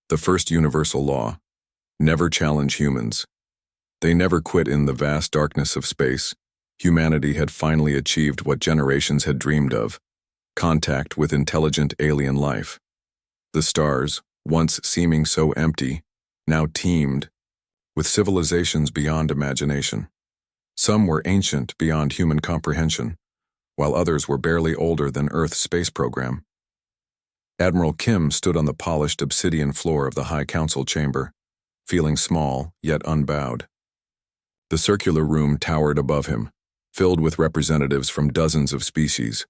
The first universal law: never challenge humans. They never quit. In the vast darkness of space, humanity had finally achieved what generations had dreamed of: contact with intelligent alien life. The stars, once seeming so empty, now teemed with civilizations beyond imagination. Some were ancient beyond human comprehension, while others were barely older than Earth's space program. Admiral Kim stood on the polished obsidian floor of the High Council chamber, feeling small yet unbowed. The circular room towered above him, filled with representatives from dozens of species.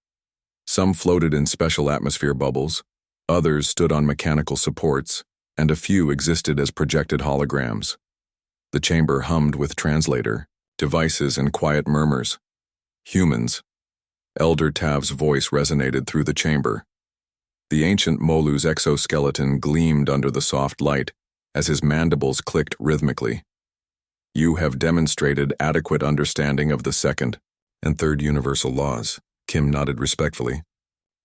Some floated in special atmosphere bubbles, others stood on mechanical supports, and a few existed as projected holograms. The chamber hummed with translator, devices, and quiet murmurs. Humans. Elder Tav's voice resonated through the chamber. The ancient Molu's exoskeleton gleamed under the soft light as his mandibles clicked rhythmically. You have demonstrated adequate understanding of the second and third universal laws, Kim nodded respectfully.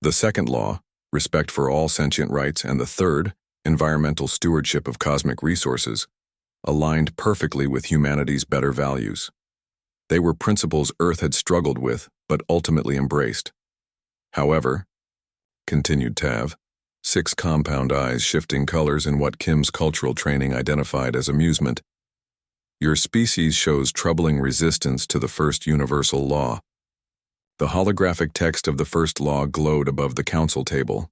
The second law, respect for all sentient rights, and the third, environmental stewardship of cosmic resources, aligned perfectly with humanity's better values. They were principles Earth had struggled with, but ultimately embraced. However, continued Tav, 6 compound eyes shifting colors in what Kim's cultural training identified as amusement, your species shows troubling resistance to the first universal law. The holographic text of the first law glowed above the council table.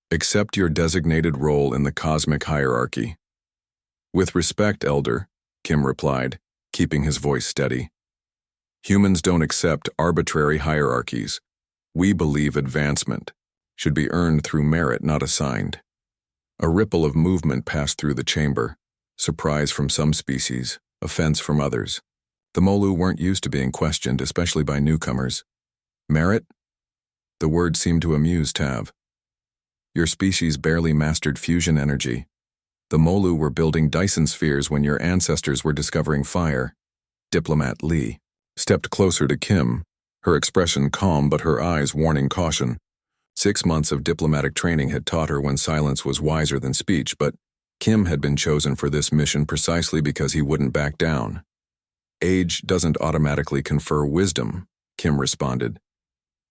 Accept your designated role in the cosmic hierarchy. With respect, Elder, Kim replied, keeping his voice steady. Humans don't accept arbitrary hierarchies. We believe advancement should be earned through merit, not assigned. A ripple of movement passed through the chamber, surprise from some species, offense from others. The Molu weren't used to being questioned, especially by newcomers. Merit? The word seemed to amuse Tav. Your species barely mastered fusion energy. The Molu were building Dyson spheres when your ancestors were discovering fire. Diplomat Lee stepped closer to Kim, her expression calm but her eyes warning caution. 6 months of diplomatic training had taught her when silence was wiser than speech, but Kim had been chosen for this mission precisely because he wouldn't back down. Age doesn't automatically confer wisdom, Kim responded.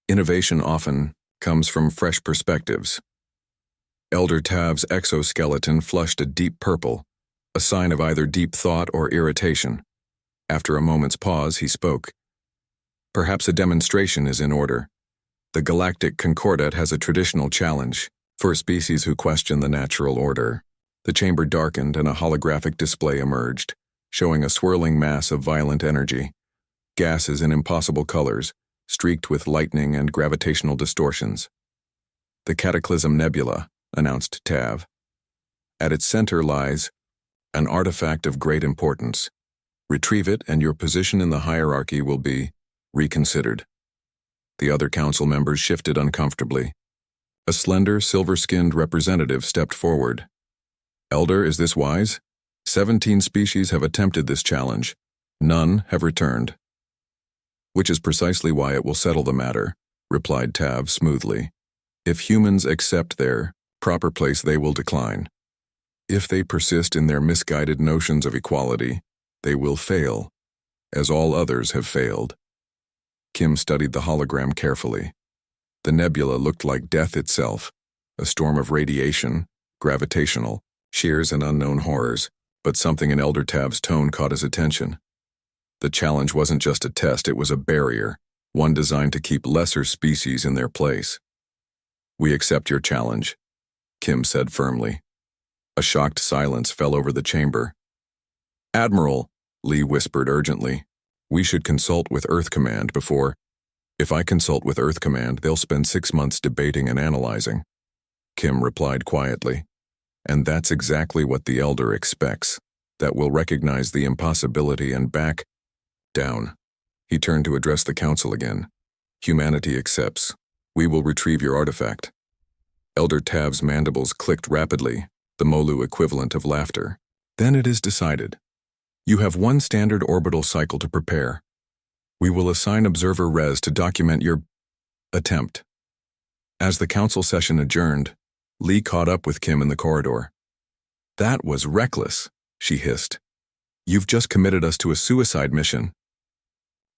Innovation often comes from fresh perspectives. Elder Tav's exoskeleton flushed a deep purple, a sign of either deep thought or irritation. After a moment's pause, he spoke. Perhaps a demonstration is in order. The Galactic Concordat has a traditional challenge for species who question the natural order. The chamber darkened and a holographic display emerged, showing a swirling mass of violent energy. Gases in impossible colors, streaked with lightning and gravitational distortions. The Cataclysm Nebula, announced Tav. At its center lies an artifact of great importance. Retrieve it and your position in the hierarchy will be reconsidered. The other council members shifted uncomfortably. A slender, silver-skinned representative stepped forward. Elder, is this wise? 17 species have attempted this challenge. None have returned. Which is precisely why it will settle the matter, replied Tav smoothly. If humans accept their proper place, they will decline. If they persist in their misguided notions of equality, they will fail, as all others have failed. Kim studied the hologram carefully. The nebula looked like death itself, a storm of radiation, gravitational, shears, and unknown horrors, but something in Elder Tav's tone caught his attention. The challenge wasn't just a test, it was a barrier, one designed to keep lesser species in their place. We accept your challenge, Kim said firmly. A shocked silence fell over the chamber. Admiral, Lee whispered urgently, we should consult with Earth Command before. If I consult with Earth Command, they'll spend 6 months debating and analyzing, Kim replied quietly. And that's exactly what the Elder expects, that we'll recognize the impossibility and back down. He turned to address the council again. Humanity accepts. We will retrieve your artifact. Elder Tav's mandibles clicked rapidly, the Molu equivalent of laughter. Then it is decided. You have 1 standard orbital cycle to prepare. We will assign Observer Res to document your attempt. As the council session adjourned, Lee caught up with Kim in the corridor. That was reckless, she hissed. You've just committed us to a suicide mission.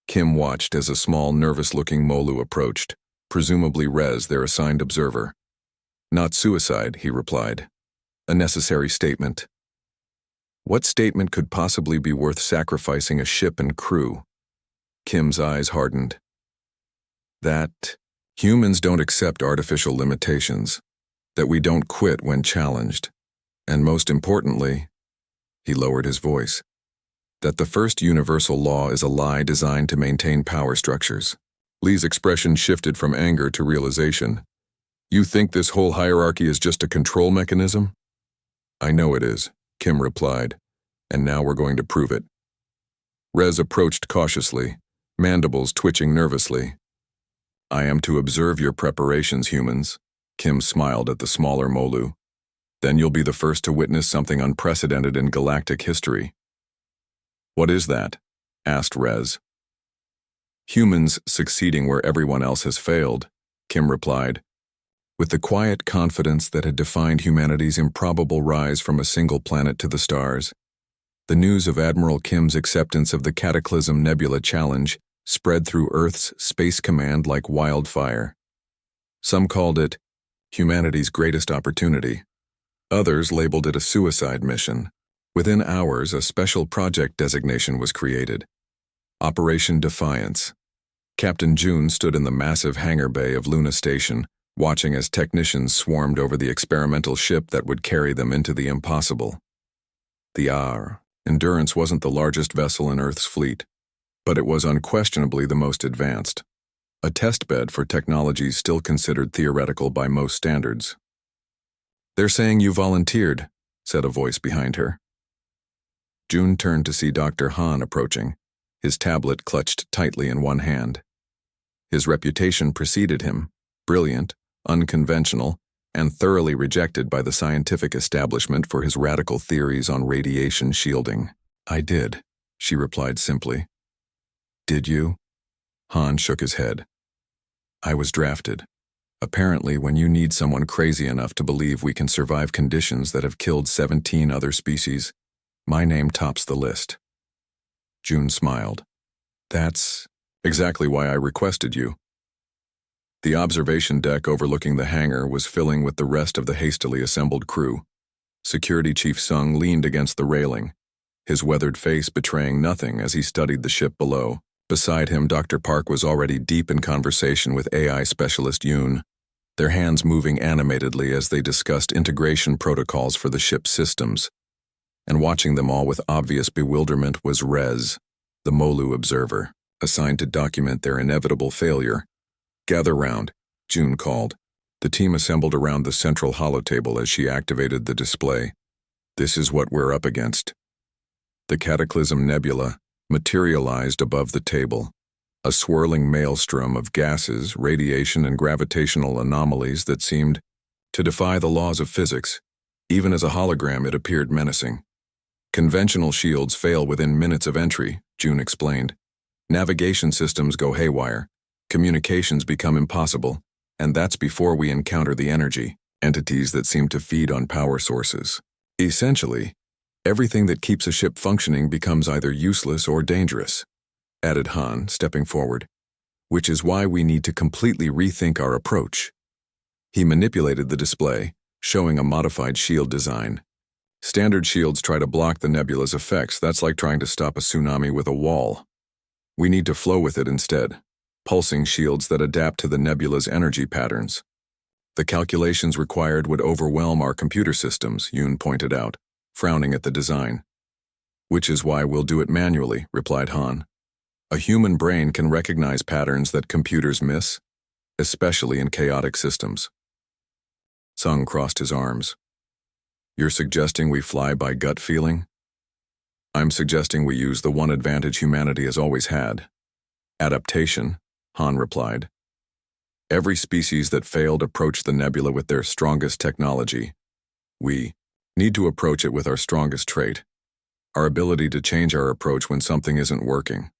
Kim watched as a small, nervous-looking Molu approached, presumably Rez, their assigned observer. Not suicide, he replied. A necessary statement. What statement could possibly be worth sacrificing a ship and crew? Kim's eyes hardened. That humans don't accept artificial limitations, that we don't quit when challenged, and most importantly, he lowered his voice, that the first universal law is a lie designed to maintain power structures. Lee's expression shifted from anger to realization. You think this whole hierarchy is just a control mechanism? I know it is, Kim replied, and now we're going to prove it. Rez approached cautiously, mandibles twitching nervously. I am to observe your preparations, humans. Kim smiled at the smaller Molu. Then you'll be the first to witness something unprecedented in galactic history. What is that? Asked Rez. Humans succeeding where everyone else has failed, Kim replied. With the quiet confidence that had defined humanity's improbable rise from a single planet to the stars, the news of Admiral Kim's acceptance of the Cataclysm Nebula Challenge spread through Earth's space command like wildfire. Some called it humanity's greatest opportunity. Others labeled it a suicide mission. Within hours, a special project designation was created. Operation Defiance. Captain June stood in the massive hangar bay of Luna Station, watching as technicians swarmed over the experimental ship that would carry them into the impossible. The Endurance wasn't the largest vessel in Earth's fleet, but it was unquestionably the most advanced. A testbed for technologies still considered theoretical by most standards. They're saying you volunteered, said a voice behind her. June turned to see Dr. Han approaching, his tablet clutched tightly in one hand. His reputation preceded him, brilliant, unconventional, and thoroughly rejected by the scientific establishment for his radical theories on radiation shielding. I did, she replied simply. Did you? Han shook his head. I was drafted. Apparently, when you need someone crazy enough to believe we can survive conditions that have killed 17 other species, my name tops the list. June smiled. That's exactly why I requested you. The observation deck overlooking the hangar was filling with the rest of the hastily assembled crew. Security Chief Sung leaned against the railing, his weathered face betraying nothing as he studied the ship below. Beside him, Dr. Park was already deep in conversation with AI specialist Yoon, their hands moving animatedly as they discussed integration protocols for the ship's systems. And watching them all with obvious bewilderment was Rez, the Molu observer, assigned to document their inevitable failure. Gather round, June called. The team assembled around the central holotable as she activated the display. This is what we're up against. The Cataclysm Nebula materialized above the table, a swirling maelstrom of gases, radiation, and gravitational anomalies that seemed to defy the laws of physics. Even as a hologram, it appeared menacing. Conventional shields fail within minutes of entry, June explained. Navigation systems go haywire. Communications become impossible, and that's before we encounter the energy, entities that seem to feed on power sources. Essentially, everything that keeps a ship functioning becomes either useless or dangerous, added Han, stepping forward, which is why we need to completely rethink our approach. He manipulated the display, showing a modified shield design. Standard shields try to block the nebula's effects. That's like trying to stop a tsunami with a wall. We need to flow with it instead, pulsing shields that adapt to the nebula's energy patterns. The calculations required would overwhelm our computer systems, Yoon pointed out, frowning at the design. Which is why we'll do it manually, replied Han. A human brain can recognize patterns that computers miss, especially in chaotic systems. Sung crossed his arms. You're suggesting we fly by gut feeling? I'm suggesting we use the one advantage humanity has always had. Adaptation, Han replied. Every species that failed approached the nebula with their strongest technology. We need to approach it with our strongest trait, our ability to change our approach when something isn't working.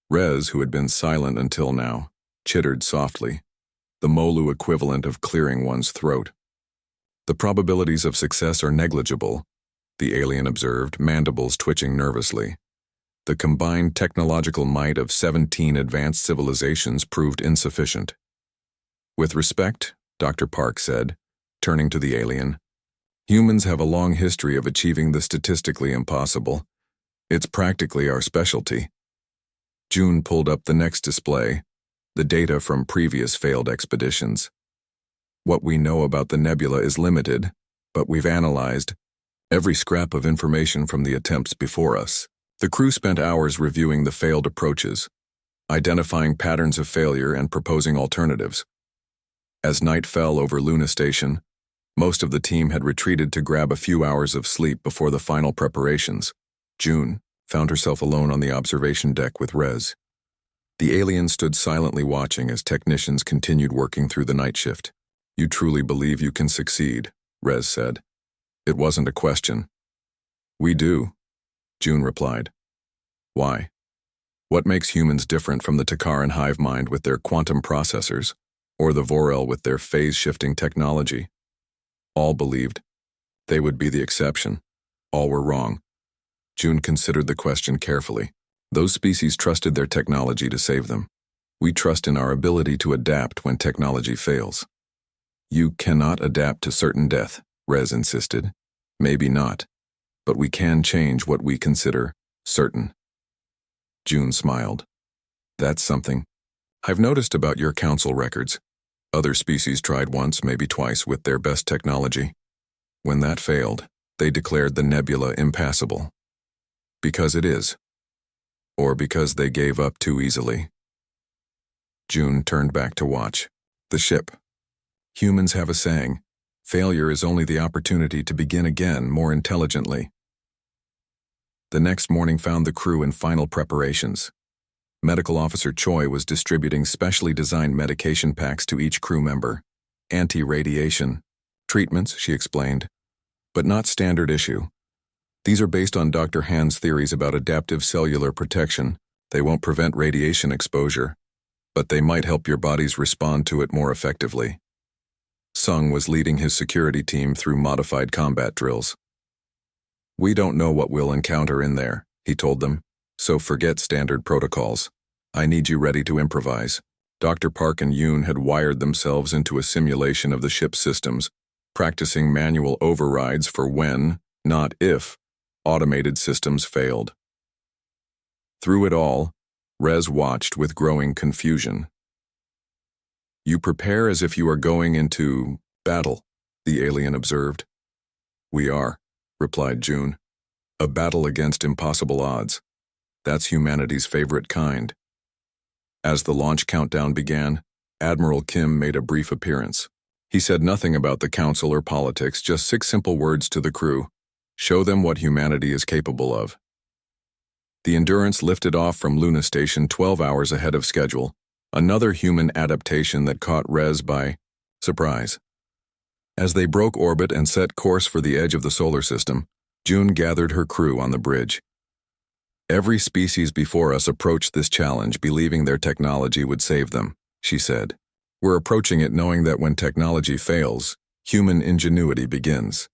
Rez, who had been silent until now, chittered softly, the Molu equivalent of clearing one's throat. The probabilities of success are negligible, the alien observed, mandibles twitching nervously. The combined technological might of 17 advanced civilizations proved insufficient. With respect, Dr. Park said, turning to the alien, humans have a long history of achieving the statistically impossible. It's practically our specialty. June pulled up the next display, the data from previous failed expeditions. What we know about the nebula is limited, but we've analyzed every scrap of information from the attempts before us. The crew spent hours reviewing the failed approaches, identifying patterns of failure and proposing alternatives. As night fell over Luna Station, most of the team had retreated to grab a few hours of sleep before the final preparations. June found herself alone on the observation deck with Rez. The alien stood silently watching as technicians continued working through the night shift. "You truly believe you can succeed," Rez said. It wasn't a question. "We do," June replied. "Why? What makes humans different from the Takaran hive mind with their quantum processors, or the Vorel with their phase-shifting technology?" All believed. They would be the exception. All were wrong. June considered the question carefully. Those species trusted their technology to save them. We trust in our ability to adapt when technology fails. "You cannot adapt to certain death," Rez insisted. "Maybe not, but we can change what we consider certain." June smiled. "That's something I've noticed about your council records. Other species tried once, maybe twice, with their best technology. When that failed, they declared the nebula impassable. Because it is. Or because they gave up too easily." June turned back to watch. The ship. Humans have a saying, failure is only the opportunity to begin again more intelligently. The next morning found the crew in final preparations. Medical Officer Choi was distributing specially designed medication packs to each crew member. Anti-radiation treatments, she explained, but not standard issue. These are based on Dr. Han's theories about adaptive cellular protection. They won't prevent radiation exposure, but they might help your bodies respond to it more effectively. Sung was leading his security team through modified combat drills. "We don't know what we'll encounter in there," he told them, "so forget standard protocols. I need you ready to improvise." Dr. Park and Yoon had wired themselves into a simulation of the ship's systems, practicing manual overrides for when, not if, automated systems failed. Through it all, Rez watched with growing confusion. "You prepare as if you are going into battle," the alien observed. "We are," replied June. "A battle against impossible odds. That's humanity's favorite kind." As the launch countdown began, Admiral Kim made a brief appearance. He said nothing about the council or politics, just 6 simple words to the crew. Show them what humanity is capable of. The Endurance lifted off from Luna Station 12 hours ahead of schedule, another human adaptation that caught Rez by surprise. As they broke orbit and set course for the edge of the solar system, June gathered her crew on the bridge. "Every species before us approached this challenge believing their technology would save them," she said. "We're approaching it knowing that when technology fails, human ingenuity begins.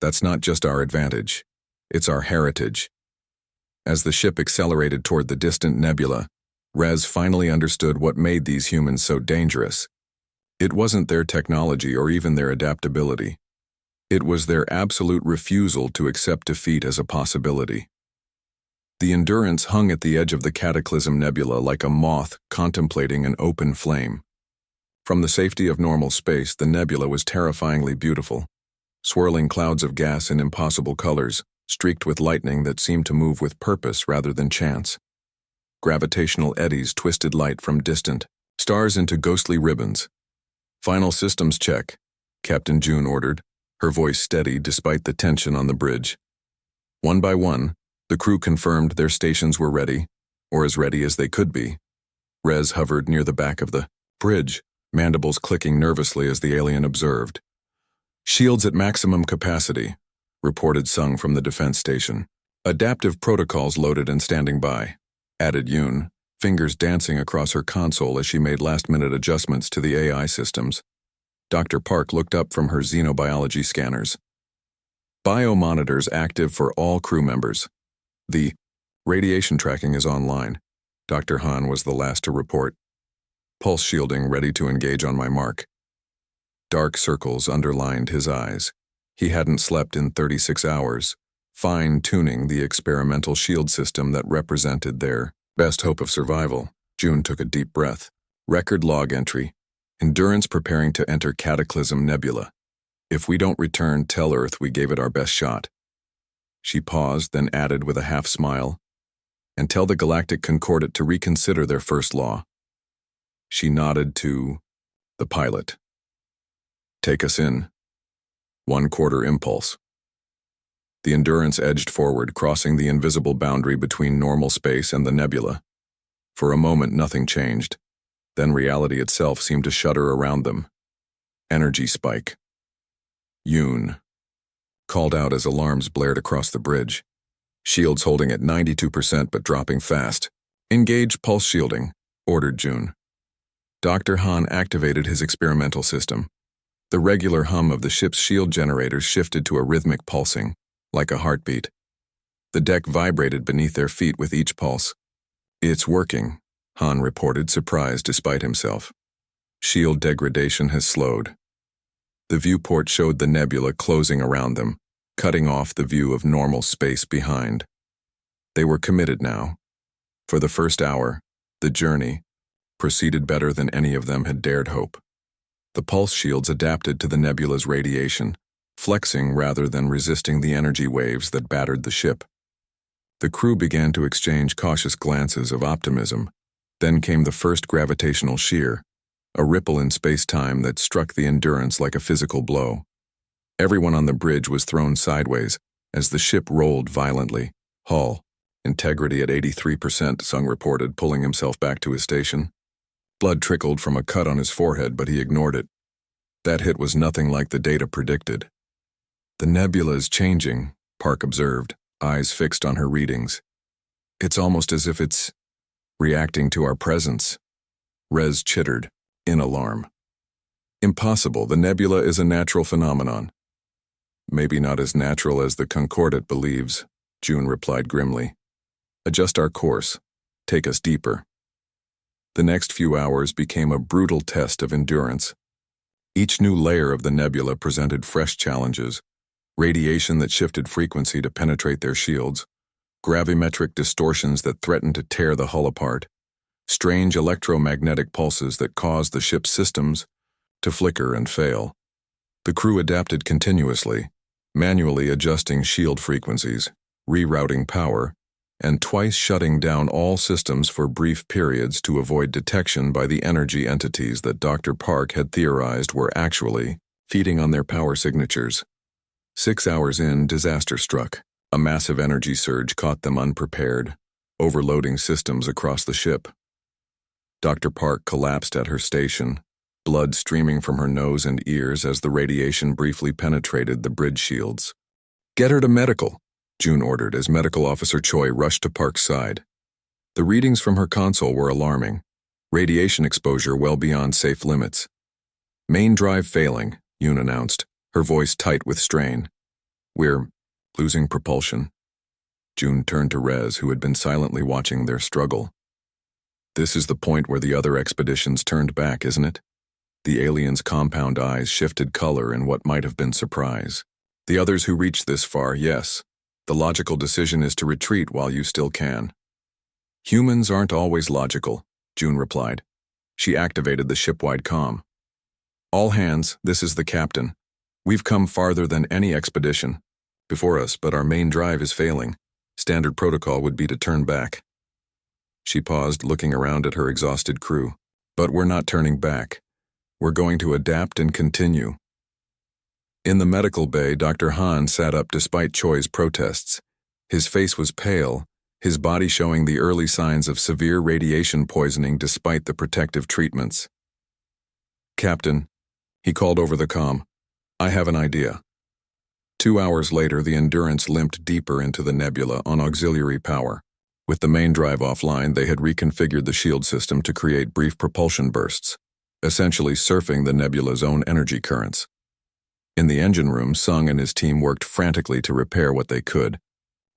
That's not just our advantage, it's our heritage." As the ship accelerated toward the distant nebula, Rez finally understood what made these humans so dangerous. It wasn't their technology or even their adaptability. It was their absolute refusal to accept defeat as a possibility. The Endurance hung at the edge of the Cataclysm Nebula like a moth contemplating an open flame. From the safety of normal space, the nebula was terrifyingly beautiful. Swirling clouds of gas in impossible colors, streaked with lightning that seemed to move with purpose rather than chance. Gravitational eddies twisted light from distant stars into ghostly ribbons. "Final systems check," Captain June ordered, her voice steady despite the tension on the bridge. One by one, the crew confirmed their stations were ready, or as ready as they could be. Rez hovered near the back of the bridge, mandibles clicking nervously as the alien observed. "Shields at maximum capacity," reported Sung from the defense station. "Adaptive protocols loaded and standing by," added Yoon, fingers dancing across her console as she made last-minute adjustments to the AI systems. Dr. Park looked up from her xenobiology scanners. Biomonitors active for all crew members. The radiation tracking is online. Dr. Han was the last to report. Pulse shielding ready to engage on my mark. Dark circles underlined his eyes. He hadn't slept in 36 hours, fine-tuning the experimental shield system that represented their best hope of survival. June took a deep breath. Record log entry. Endurance preparing to enter Cataclysm Nebula. If we don't return, tell Earth we gave it our best shot. She paused, then added with a half-smile, and tell the Galactic Concordat to reconsider their first law. She nodded to the pilot. Take us in. 1/4 impulse. The Endurance edged forward, crossing the invisible boundary between normal space and the nebula. For a moment, nothing changed. Then reality itself seemed to shudder around them. Energy spike. Yoon called out as alarms blared across the bridge. Shields holding at 92% but dropping fast. Engage pulse shielding, ordered June. Dr. Han activated his experimental system. The regular hum of the ship's shield generators shifted to a rhythmic pulsing, like a heartbeat. The deck vibrated beneath their feet with each pulse. It's working, Han reported, surprised despite himself. Shield degradation has slowed. The viewport showed the nebula closing around them, cutting off the view of normal space behind. They were committed now. For the first hour, the journey proceeded better than any of them had dared hope. The pulse shields adapted to the nebula's radiation, flexing rather than resisting the energy waves that battered the ship. The crew began to exchange cautious glances of optimism. Then came the first gravitational shear, a ripple in space-time that struck the Endurance like a physical blow. Everyone on the bridge was thrown sideways as the ship rolled violently. Hull, integrity at 83%, Sung reported, pulling himself back to his station. Blood trickled from a cut on his forehead, but he ignored it. That hit was nothing like the data predicted. The nebula is changing, Park observed, eyes fixed on her readings. It's almost as if it's reacting to our presence. Rez chittered, in alarm. Impossible, the nebula is a natural phenomenon. Maybe not as natural as the Concordat believes, June replied grimly. Adjust our course. Take us deeper. The next few hours became a brutal test of endurance. Each new layer of the nebula presented fresh challenges. Radiation that shifted frequency to penetrate their shields, gravimetric distortions that threatened to tear the hull apart, strange electromagnetic pulses that caused the ship's systems to flicker and fail. The crew adapted continuously, manually adjusting shield frequencies, rerouting power, and twice shutting down all systems for brief periods to avoid detection by the energy entities that Dr. Park had theorized were actually feeding on their power signatures. 6 hours in, disaster struck. A massive energy surge caught them unprepared, overloading systems across the ship. Dr. Park collapsed at her station, blood streaming from her nose and ears as the radiation briefly penetrated the bridge shields. Get her to medical, June ordered as Medical Officer Choi rushed to Park's side. The readings from her console were alarming, radiation exposure well beyond safe limits. Main drive failing, Yoon announced, her voice tight with strain. We're losing propulsion. June turned to Rez, who had been silently watching their struggle. This is the point where the other expeditions turned back, isn't it? The alien's compound eyes shifted color in what might have been surprise. The others who reached this far, yes. The logical decision is to retreat while you still can. Humans aren't always logical, June replied. She activated the ship-wide comm. All hands, this is the captain. We've come farther than any expedition before us, but our main drive is failing. Standard protocol would be to turn back. She paused, looking around at her exhausted crew. But we're not turning back. We're going to adapt and continue. In the medical bay, Dr. Han sat up despite Choi's protests. His face was pale, his body showing the early signs of severe radiation poisoning despite the protective treatments. Captain, he called over the comm, I have an idea. 2 hours later, the Endurance limped deeper into the nebula on auxiliary power. With the main drive offline, they had reconfigured the shield system to create brief propulsion bursts. essentially surfing the nebula's own energy currents. In the engine room, Sung and his team worked frantically to repair what they could,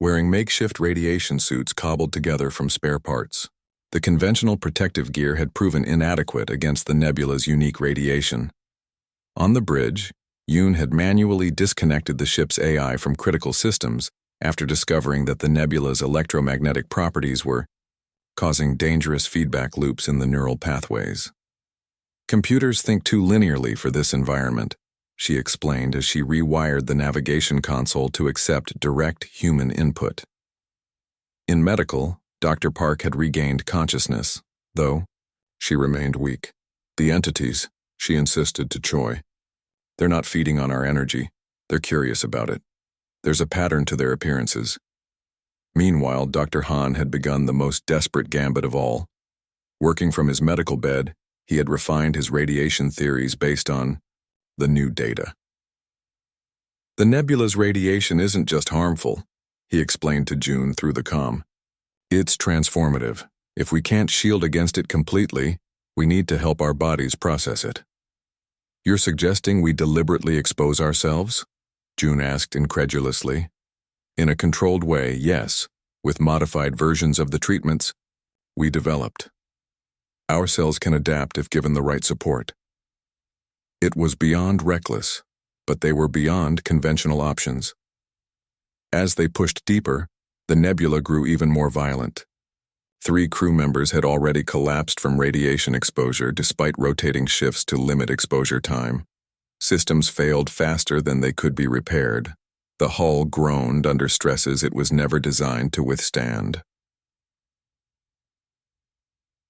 wearing makeshift radiation suits cobbled together from spare parts. The conventional protective gear had proven inadequate against the nebula's unique radiation. On the bridge, Yoon had manually disconnected the ship's AI from critical systems after discovering that the nebula's electromagnetic properties were causing dangerous feedback loops in the neural pathways. Computers think too linearly for this environment, she explained as she rewired the navigation console to accept direct human input. In medical, Dr. Park had regained consciousness, though she remained weak. The entities, she insisted to Choi. They're not feeding on our energy. They're curious about it. There's a pattern to their appearances. Meanwhile, Dr. Han had begun the most desperate gambit of all. Working from his medical bed, he had refined his radiation theories based on the new data. The nebula's radiation isn't just harmful, he explained to June through the comm. It's transformative. If we can't shield against it completely, we need to help our bodies process it. You're suggesting we deliberately expose ourselves? June asked incredulously. In a controlled way, yes, with modified versions of the treatments we developed. Our cells can adapt if given the right support. It was beyond reckless, but they were beyond conventional options. As they pushed deeper, the nebula grew even more violent. 3 crew members had already collapsed from radiation exposure despite rotating shifts to limit exposure time. Systems failed faster than they could be repaired. The hull groaned under stresses it was never designed to withstand.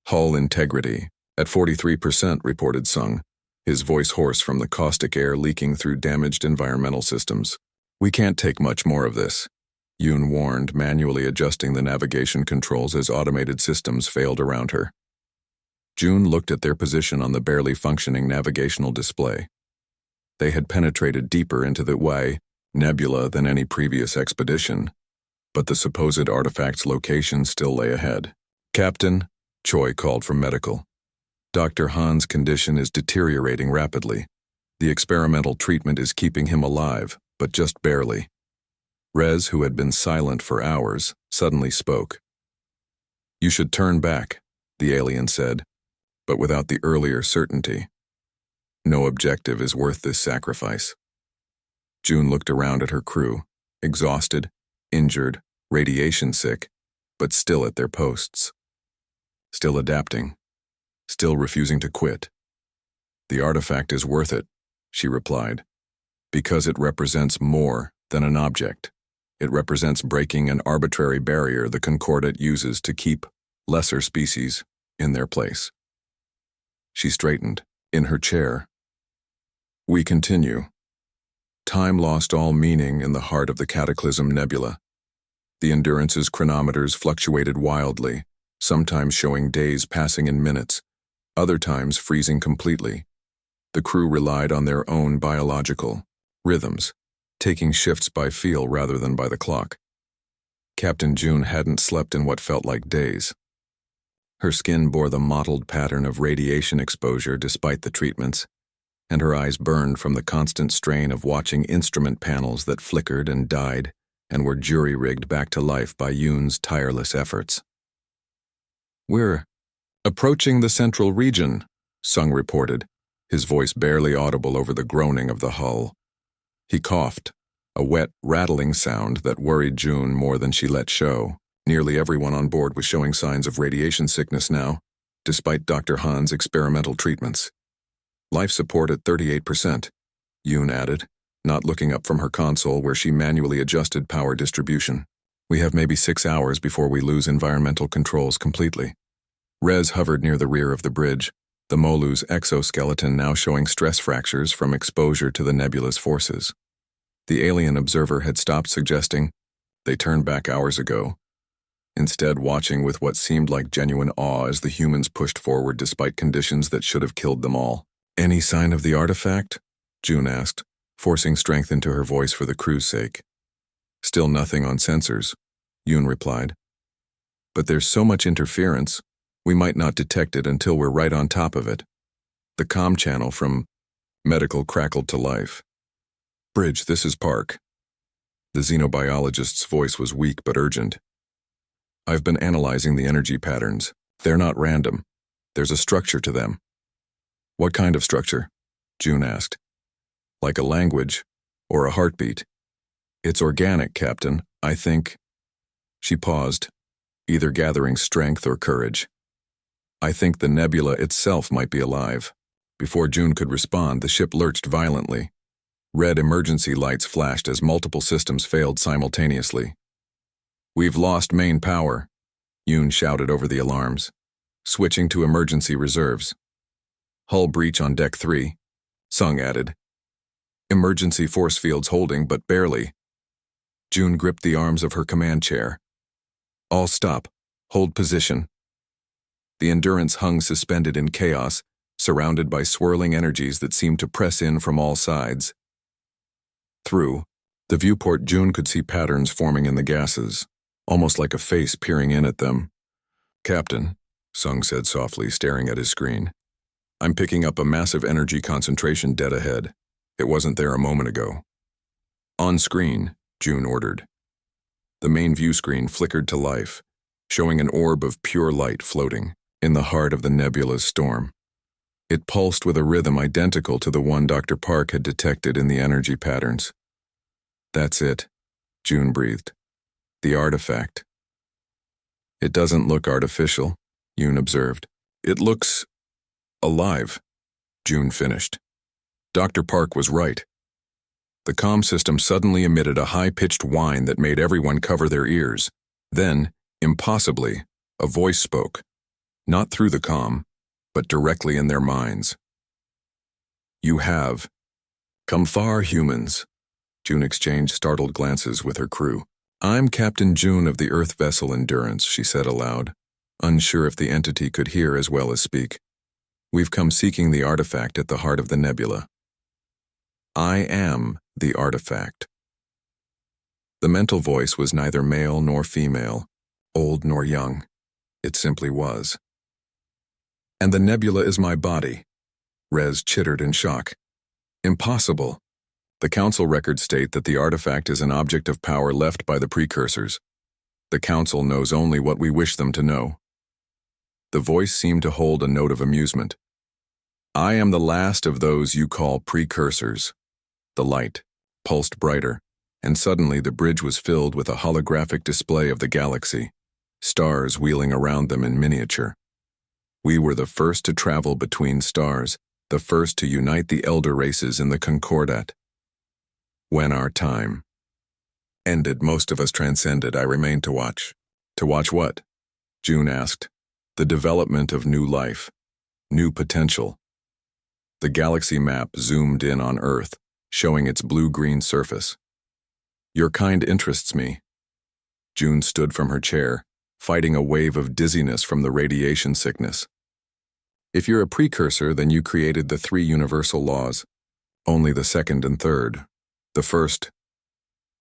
Hull integrity, at 43%, reported Sung, his voice hoarse from the caustic air leaking through damaged environmental systems. We can't take much more of this, Yoon warned, manually adjusting the navigation controls as automated systems failed around her. June looked at their position on the barely functioning navigational display. They had penetrated deeper into the HFY nebula than any previous expedition, but the supposed artifact's location still lay ahead. Captain, Choi called from medical. Dr. Han's condition is deteriorating rapidly. The experimental treatment is keeping him alive, but just barely. Rez, who had been silent for hours, suddenly spoke. You should turn back, the alien said, but without the earlier certainty. No objective is worth this sacrifice. June looked around at her crew, exhausted, injured, radiation sick, but still at their posts. Still adapting. Still refusing to quit. The artifact is worth it, she replied, because it represents more than an object. It represents breaking an arbitrary barrier the Concordat uses to keep lesser species in their place. She straightened, in her chair. We continue. Time lost all meaning in the heart of the Cataclysm Nebula. The Endurance's chronometers fluctuated wildly, sometimes showing days passing in minutes, other times freezing completely. The crew relied on their own biological rhythms, taking shifts by feel rather than by the clock. Captain June hadn't slept in what felt like days. Her skin bore the mottled pattern of radiation exposure despite the treatments, and her eyes burned from the constant strain of watching instrument panels that flickered and died and were jury-rigged back to life by Yoon's tireless efforts. We're approaching the central region, Sung reported, his voice barely audible over the groaning of the hull. He coughed, a wet, rattling sound that worried June more than she let show. Nearly everyone on board was showing signs of radiation sickness now, despite Dr. Han's experimental treatments. Life support at 38%, Yoon added, not looking up from her console where she manually adjusted power distribution. We have maybe 6 hours before we lose environmental controls completely. Rez hovered near the rear of the bridge, the Molu's exoskeleton now showing stress fractures from exposure to the nebula's forces. The alien observer had stopped suggesting they turned back hours ago, instead watching with what seemed like genuine awe as the humans pushed forward despite conditions that should have killed them all. Any sign of the artifact? June asked, forcing strength into her voice for the crew's sake. Still nothing on sensors, Yoon replied. But there's so much interference, we might not detect it until we're right on top of it. The comm channel from medical crackled to life. "Bridge, this is Park." The xenobiologist's voice was weak but urgent. "I've been analyzing the energy patterns. They're not random. There's a structure to them." "What kind of structure?" June asked. "Like a language or a heartbeat." "It's organic, Captain, I think." She paused, either gathering strength or courage. "I think the nebula itself might be alive." Before June could respond, the ship lurched violently. Red emergency lights flashed as multiple systems failed simultaneously. "We've lost main power," Yoon shouted over the alarms. "Switching to emergency reserves." "Hull breach on deck 3, Sung added. "Emergency force fields holding, but barely." June gripped the arms of her command chair. "All stop. Hold position." The Endurance hung suspended in chaos, surrounded by swirling energies that seemed to press in from all sides. Through the viewport, June could see patterns forming in the gases, almost like a face peering in at them. "Captain," Sung said softly, staring at his screen, "I'm picking up a massive energy concentration dead ahead. It wasn't there a moment ago." "On screen," June ordered. The main view screen flickered to life, showing an orb of pure light floating in the heart of the nebula's storm. It pulsed with a rhythm identical to the one Dr. Park had detected in the energy patterns. "That's it," June breathed. "The artifact." "It doesn't look artificial," Yoon observed. "It looks alive," June finished. Dr. Park was right. The comm system suddenly emitted a high-pitched whine that made everyone cover their ears. Then, impossibly, a voice spoke, not through the comm, but directly in their minds. "You have come far, humans." June exchanged startled glances with her crew. "I'm Captain June of the Earth vessel Endurance," she said aloud, unsure if the entity could hear as well as speak. "We've come seeking the artifact at the heart of the nebula." "I am the artifact." The mental voice was neither male nor female, old nor young. It simply was. "And the nebula is my body," Rez chittered in shock. "Impossible. The Council records state that the artifact is an object of power left by the precursors. The Council knows only what we wish them to know." The voice seemed to hold a note of amusement. "I am the last of those you call precursors." The light pulsed brighter, and suddenly the bridge was filled with a holographic display of the galaxy, stars wheeling around them in miniature. "We were the first to travel between stars, the first to unite the elder races in the Concordat. When our time ended, most of us transcended. I remained to watch." "To watch what?" June asked. "The development of new life, new potential." The galaxy map zoomed in on Earth, showing its blue-green surface. "Your kind interests me." June stood from her chair, fighting a wave of dizziness from the radiation sickness. "If you're a precursor, then you created the 3 universal laws. Only the second and third. The first—"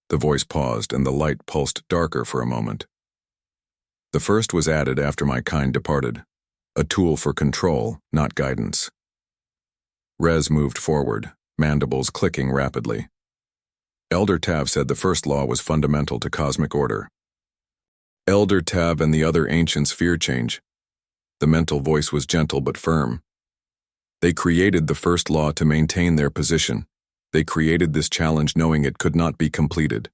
The voice paused, and the light pulsed darker for a moment. "The first was added after my kind departed. A tool for control, not guidance." Rez moved forward, mandibles clicking rapidly. "Elder Tav said the first law was fundamental to cosmic order." "Elder Tav and the other ancients fear change." The mental voice was gentle but firm. "They created the first law to maintain their position. They created this challenge knowing it could not be completed."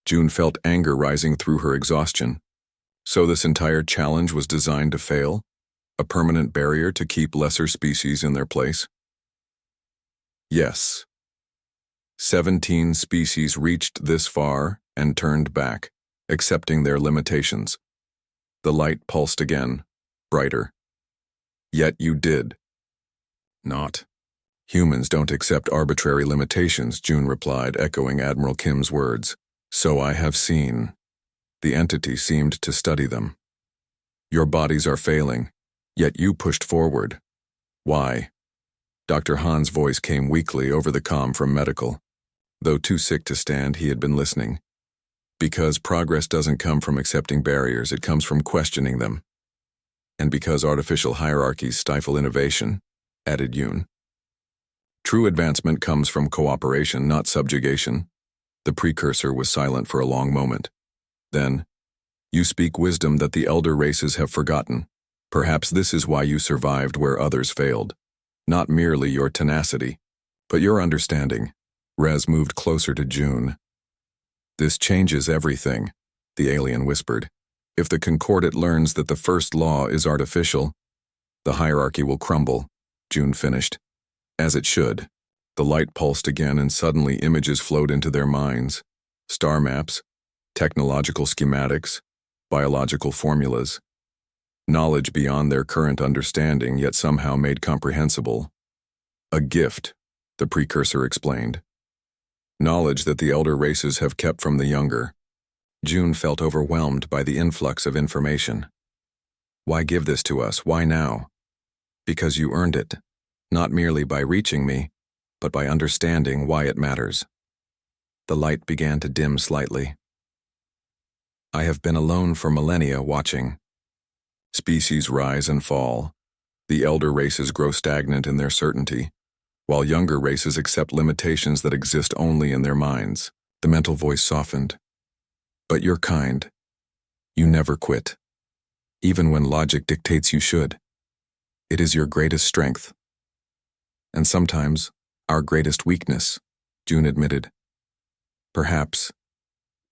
June felt anger rising through her exhaustion. So this entire challenge was designed to fail? A permanent barrier to keep lesser species in their place? Yes. 17 species reached this far and turned back, accepting their limitations. The light pulsed again, brighter. "Yet you did." "Not. Humans don't accept arbitrary limitations," June replied, echoing Admiral Kim's words. "So I have seen." The entity seemed to study them. "Your bodies are failing, yet you pushed forward. Why?" Dr. Han's voice came weakly over the comm from medical. Though too sick to stand, he had been listening. "Because progress doesn't come from accepting barriers, it comes from questioning them. And because artificial hierarchies stifle innovation, added Yoon. True advancement comes from cooperation, not subjugation. The precursor was silent for a long moment. Then, you speak wisdom that the elder races have forgotten. Perhaps this is why you survived where others failed. Not merely your tenacity, but your understanding. Rez moved closer to June. This changes everything, the alien whispered. If the Concordat learns that the first law is artificial, the hierarchy will crumble, June finished. As it should. The light pulsed again and suddenly images flowed into their minds. Star maps, technological schematics, biological formulas. Knowledge beyond their current understanding, yet somehow made comprehensible. A gift, the precursor explained. Knowledge that the elder races have kept from the younger. June felt overwhelmed by the influx of information. Why give this to us? Why now? Because you earned it, not merely by reaching me, but by understanding why it matters. The light began to dim slightly. I have been alone for millennia watching. Species rise and fall. The elder races grow stagnant in their certainty, while younger races accept limitations that exist only in their minds. The mental voice softened. But you're kind. You never quit. Even when logic dictates you should. It is your greatest strength. And sometimes, our greatest weakness, June admitted. Perhaps,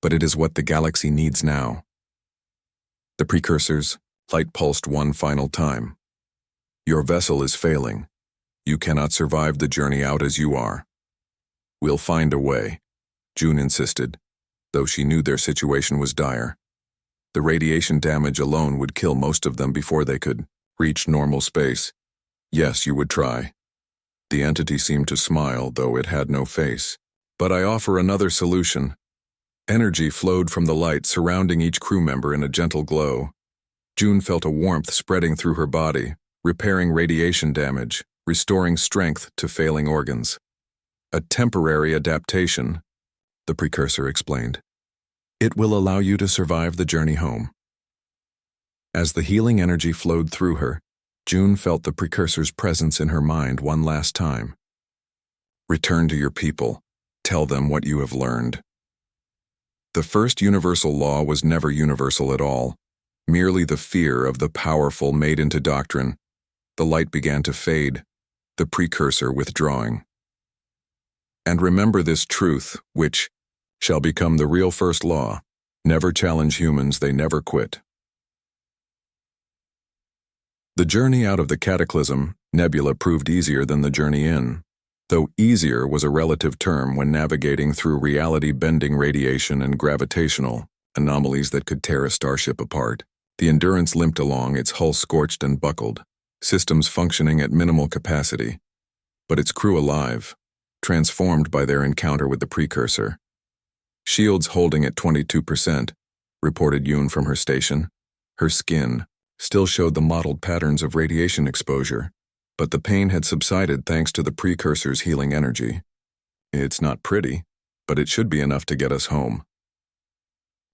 but it is what the galaxy needs now. The precursor's light pulsed one final time. Your vessel is failing. You cannot survive the journey out as you are. We'll find a way, June insisted, though she knew their situation was dire. The radiation damage alone would kill most of them before they could reach normal space. Yes, you would try. The entity seemed to smile, though it had no face. But I offer another solution. Energy flowed from the light surrounding each crew member in a gentle glow. June felt a warmth spreading through her body, repairing radiation damage, restoring strength to failing organs. A temporary adaptation, the precursor explained. It will allow you to survive the journey home. As the healing energy flowed through her, June felt the precursor's presence in her mind one last time. Return to your people. Tell them what you have learned. The first universal law was never universal at all, merely the fear of the powerful made into doctrine. The light began to fade, the precursor withdrawing. And remember this truth, which shall become the real first law. Never challenge humans, they never quit. The journey out of the cataclysm, nebula, proved easier than the journey in, though easier was a relative term when navigating through reality-bending radiation and gravitational anomalies that could tear a starship apart. The Endurance limped along, its hull scorched and buckled, systems functioning at minimal capacity, but its crew alive, transformed by their encounter with the precursor. Shields holding at 22%, reported Yoon from her station. Her skin still showed the mottled patterns of radiation exposure, but the pain had subsided thanks to the precursor's healing energy. It's not pretty, but it should be enough to get us home.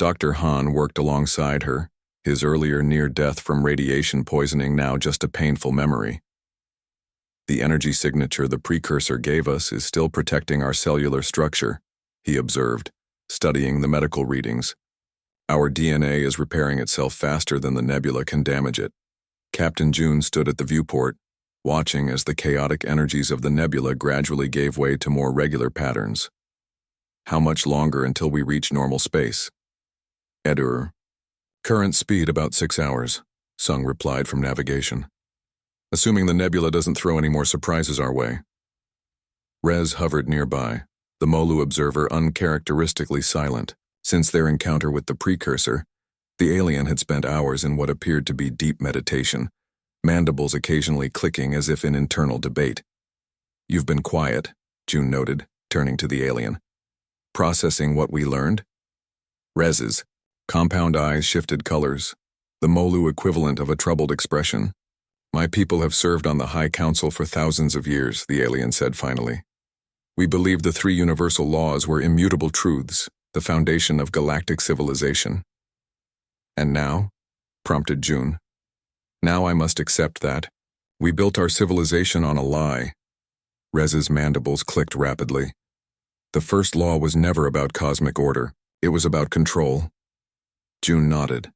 Dr. Han worked alongside her, his earlier near death from radiation poisoning now just a painful memory. The energy signature the precursor gave us is still protecting our cellular structure, he observed, studying the medical readings. Our DNA is repairing itself faster than the nebula can damage it. Captain June stood at the viewport, watching as the chaotic energies of the nebula gradually gave way to more regular patterns. How much longer until we reach normal space? Edur. Current speed about 6 hours, Sung replied from navigation. Assuming the nebula doesn't throw any more surprises our way. Rez hovered nearby, the Molu observer uncharacteristically silent. Since their encounter with the precursor, the alien had spent hours in what appeared to be deep meditation, mandibles occasionally clicking as if in internal debate. You've been quiet, June noted, turning to the alien. Processing what we learned? Rez's compound eyes shifted colors, the Molu equivalent of a troubled expression. My people have served on the High Council for thousands of years, the alien said finally. We believed the 3 universal laws were immutable truths, the foundation of galactic civilization. And now? Prompted June. Now I must accept that, We built our civilization on a lie. Rez's mandibles clicked rapidly. The first law was never about cosmic order. It was about control. June nodded.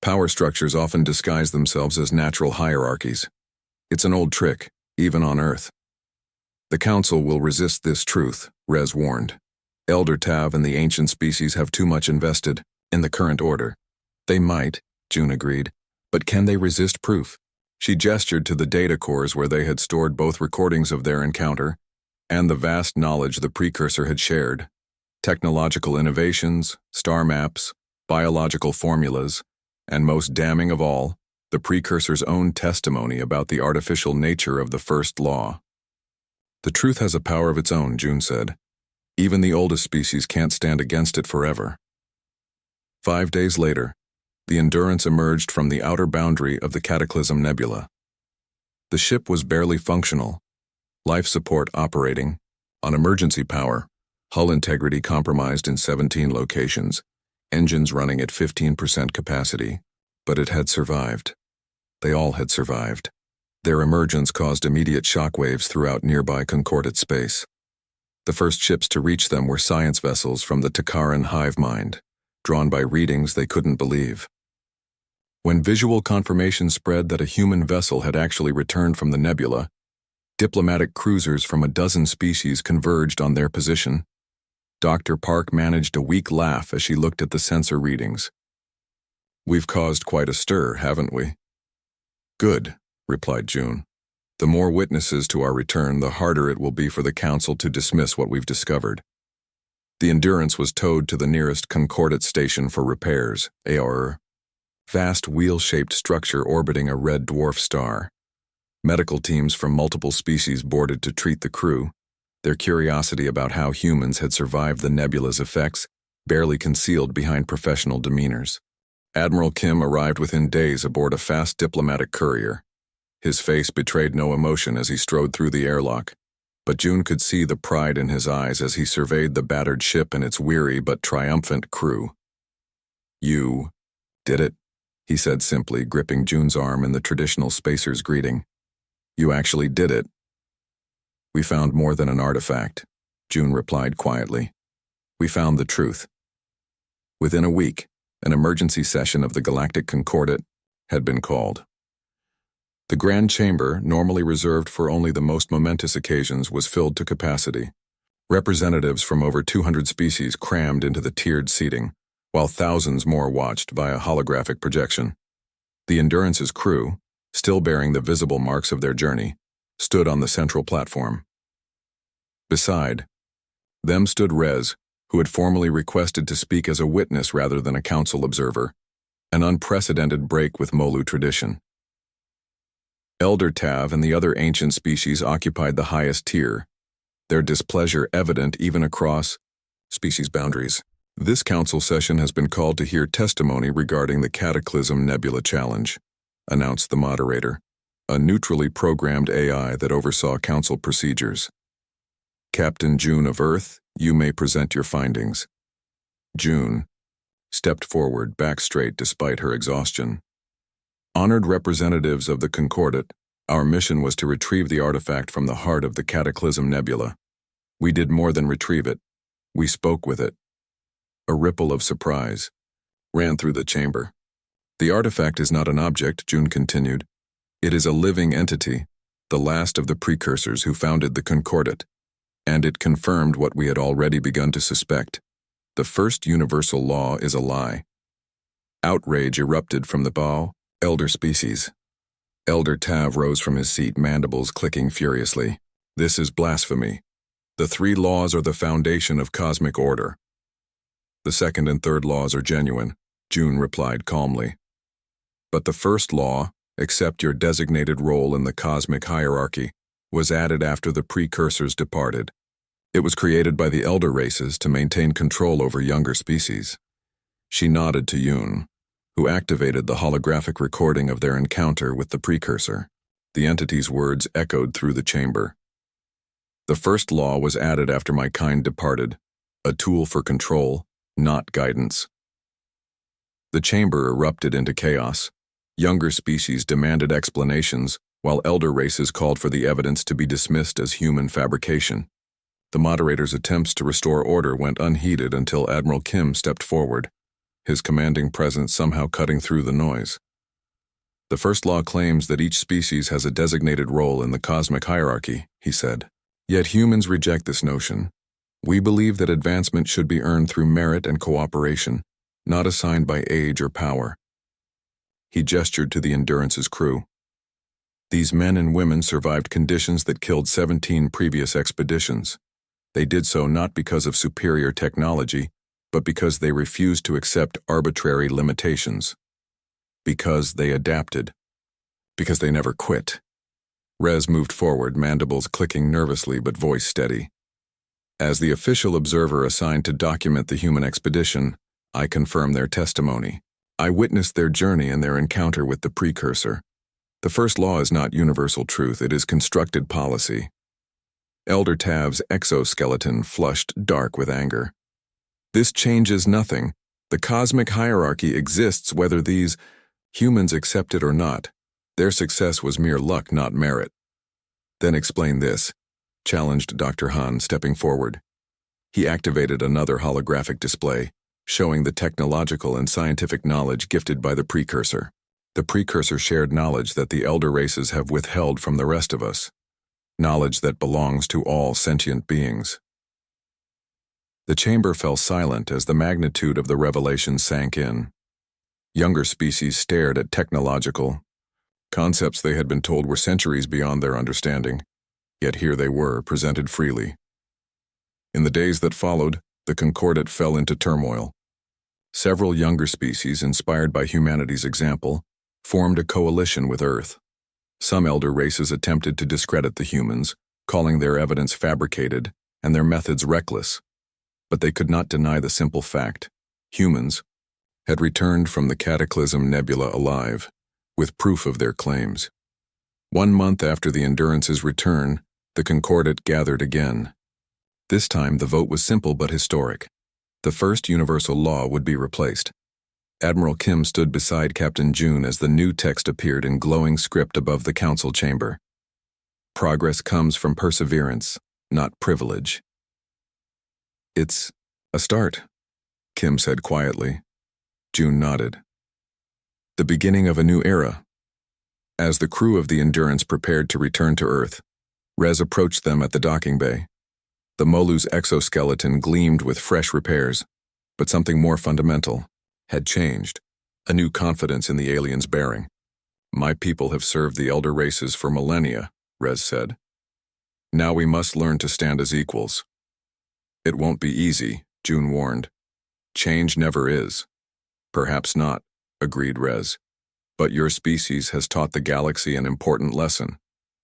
Power structures often disguise themselves as natural hierarchies. It's an old trick, even on Earth. The Council will resist this truth, Rez warned. Elder Tav and the ancient species have too much invested in the current order. They might, June agreed, but can they resist proof? She gestured to the data cores where they had stored both recordings of their encounter and the vast knowledge the precursor had shared. Technological innovations, star maps, biological formulas, and most damning of all, the precursor's own testimony about the artificial nature of the first law. The truth has a power of its own, June said. Even the oldest species can't stand against it forever. 5 days later, the Endurance emerged from the outer boundary of the Cataclysm Nebula. The ship was barely functional, life support operating on emergency power, hull integrity compromised in 17 locations, engines running at 15% capacity, but it had survived. They all had survived. Their emergence caused immediate shockwaves throughout nearby concordate space. The first ships to reach them were science vessels from the Takaran hive mind, drawn by readings they couldn't believe. When visual confirmation spread that a human vessel had actually returned from the nebula, diplomatic cruisers from a dozen species converged on their position. Dr. Park managed a weak laugh as she looked at the sensor readings. We've caused quite a stir, haven't we? Good, replied June. The more witnesses to our return, the harder it will be for the Council to dismiss what we've discovered. The Endurance was towed to the nearest concordate station for repairs, AR. Vast wheel-shaped structure orbiting a red dwarf star. Medical teams from multiple species boarded to treat the crew, their curiosity about how humans had survived the nebula's effects barely concealed behind professional demeanors. Admiral Kim arrived within days aboard a fast diplomatic courier. His face betrayed no emotion as he strode through the airlock, but June could see the pride in his eyes as he surveyed the battered ship and its weary but triumphant crew. You did it, he said simply, gripping June's arm in the traditional spacer's greeting. You actually did it. We found more than an artifact, June replied quietly. We found the truth. Within a week, an emergency session of the Galactic Concordate had been called. The Grand Chamber, normally reserved for only the most momentous occasions, was filled to capacity. Representatives from over 200 species crammed into the tiered seating, while thousands more watched via holographic projection. The Endurance's crew, still bearing the visible marks of their journey, stood on the central platform. Beside them stood Rez, who had formally requested to speak as a witness rather than a council observer, an unprecedented break with Molu tradition. Elder Tav and the other ancient species occupied the highest tier, their displeasure evident even across species boundaries. This council session has been called to hear testimony regarding the Cataclysm Nebula Challenge, announced the moderator, a neutrally programmed AI that oversaw council procedures. Captain June of Earth, you may present your findings. June stepped forward, back straight despite her exhaustion. Honored representatives of the Concordate, our mission was to retrieve the artifact from the heart of the Cataclysm Nebula. We did more than retrieve it. We spoke with it. A ripple of surprise ran through the chamber. The artifact is not an object, June continued. It is a living entity, the last of the precursors who founded the Concordate, and it confirmed what we had already begun to suspect. The first universal law is a lie. Outrage erupted from the bow, elder species. Elder Tav rose from his seat, mandibles clicking furiously. This is blasphemy. The 3 laws are the foundation of cosmic order. The second and third laws are genuine, June replied calmly. But the first law, accept your designated role in the cosmic hierarchy, was added after the precursors departed. It was created by the elder races to maintain control over younger species. She nodded to Yoon, who activated the holographic recording of their encounter with the precursor. The entity's words echoed through the chamber. The first law was added after my kind departed, a tool for control, not guidance. The chamber erupted into chaos. Younger species demanded explanations, while elder races called for the evidence to be dismissed as human fabrication. The moderator's attempts to restore order went unheeded until Admiral Kim stepped forward, his commanding presence somehow cutting through the noise. The first law claims that each species has a designated role in the cosmic hierarchy, he said. Yet humans reject this notion. We believe that advancement should be earned through merit and cooperation, not assigned by age or power. He gestured to the Endurance's crew. These men and women survived conditions that killed 17 previous expeditions. They did so not because of superior technology, but because they refused to accept arbitrary limitations. Because they adapted. Because they never quit. Rez moved forward, mandibles clicking nervously but voice steady. As the official observer assigned to document the human expedition, I confirm their testimony. I witnessed their journey and their encounter with the precursor. The first law is not universal truth, it is constructed policy. Elder Tav's exoskeleton flushed dark with anger. This changes nothing. The cosmic hierarchy exists whether these humans accept it or not. Their success was mere luck, not merit. Then explain this, challenged Dr. Han, stepping forward. He activated another holographic display, showing the technological and scientific knowledge gifted by the precursor. The precursor shared knowledge that the elder races have withheld from the rest of us. Knowledge that belongs to all sentient beings. The chamber fell silent as the magnitude of the revelation sank in. Younger species stared at technological concepts they had been told were centuries beyond their understanding, yet here they were, presented freely. In the days that followed, the Concordat fell into turmoil. Several younger species, inspired by humanity's example, formed a coalition with Earth. Some elder races attempted to discredit the humans, calling their evidence fabricated and their methods reckless. But they could not deny the simple fact: humans had returned from the Cataclysm Nebula alive, with proof of their claims. 1 month after the Endurance's return, the Concordat gathered again. This time the vote was simple but historic. The first universal law would be replaced. Admiral Kim stood beside Captain June as the new text appeared in glowing script above the council chamber. Progress comes from perseverance, not privilege. It's a start, Kim said quietly. June nodded. The beginning of a new era. As the crew of the Endurance prepared to return to Earth, Rez approached them at the docking bay. The Molu's exoskeleton gleamed with fresh repairs, but something more fundamental had changed. A new confidence in the alien's bearing. My people have served the elder races for millennia, Rez said. Now we must learn to stand as equals. It won't be easy, June warned. Change never is. Perhaps not, agreed Rez. But your species has taught the galaxy an important lesson.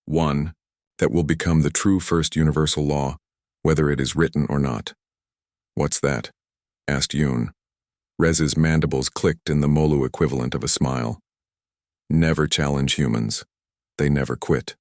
One that will become the true first universal law, whether it is written or not. What's that? Asked Yoon. Rez's mandibles clicked in the Molu equivalent of a smile. Never challenge humans. They never quit.